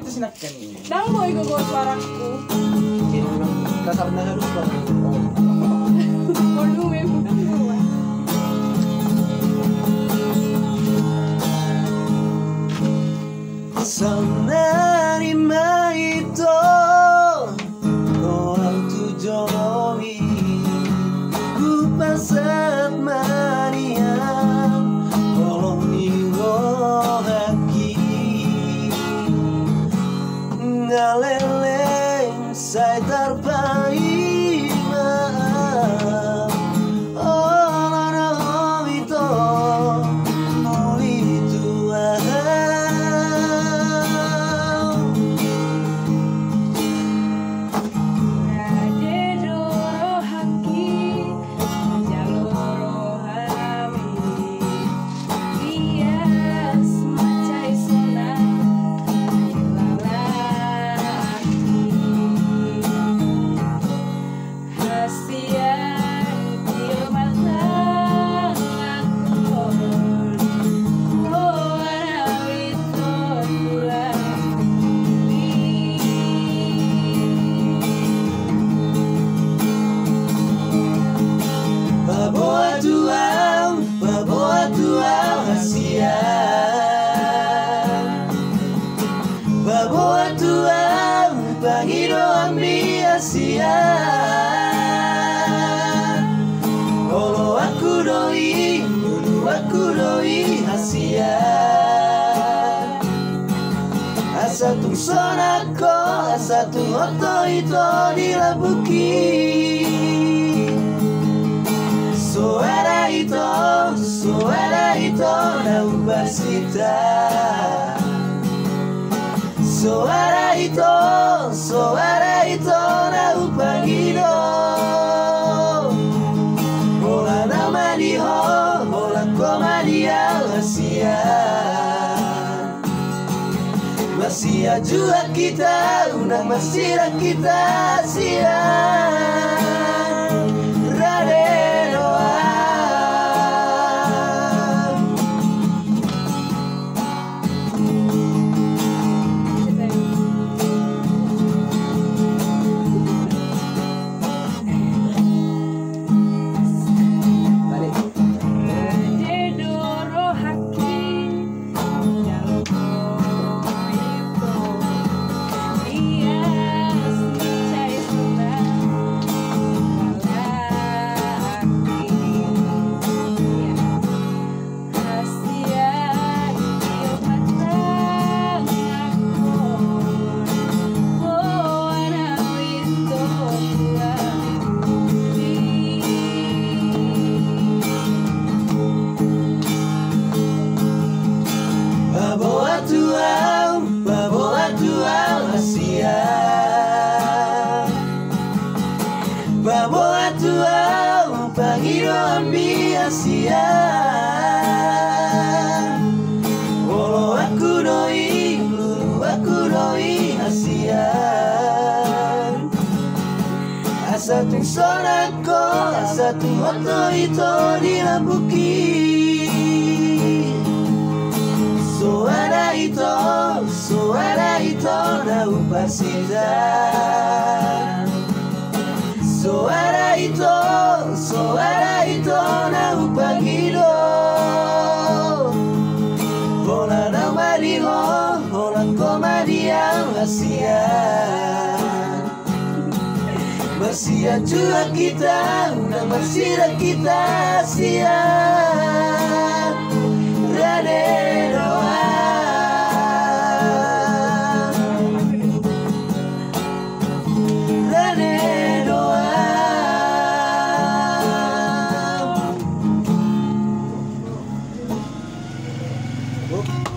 itu sinakkan ini. Nang boy gue suaraku. Ini memang dasarnya harus banget. Volume bukan gue. Sanari maito Orang tujomi Kupasat maniam Tolong minggu haki Ngaleleng saya terbaik maaf Orang itu Muli Tuhan Baboa tuang Asia Baboa tuang Pangido ambi Asia Olo aku doi Dulu aku doi Asia Asa tung sonako Asa tung oto ito dilabuki Suara itu naubasita Suara itu naupagido Hola nama diho, hola koma dia Asia Masia jua kita, unang masira kita Asia Baboa tuang Asia Baboa tuang Pangido ambi Asia Olo aku doi Lulu aku doi Asia Asa tung sonako Asa tung oto ito dilabuki Suara itu naupasita Suara itu naupagido Hola nama diho, hola koma dia Asia Masia jua kita, unang masira kita Asia Rade doa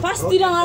Pasti dengan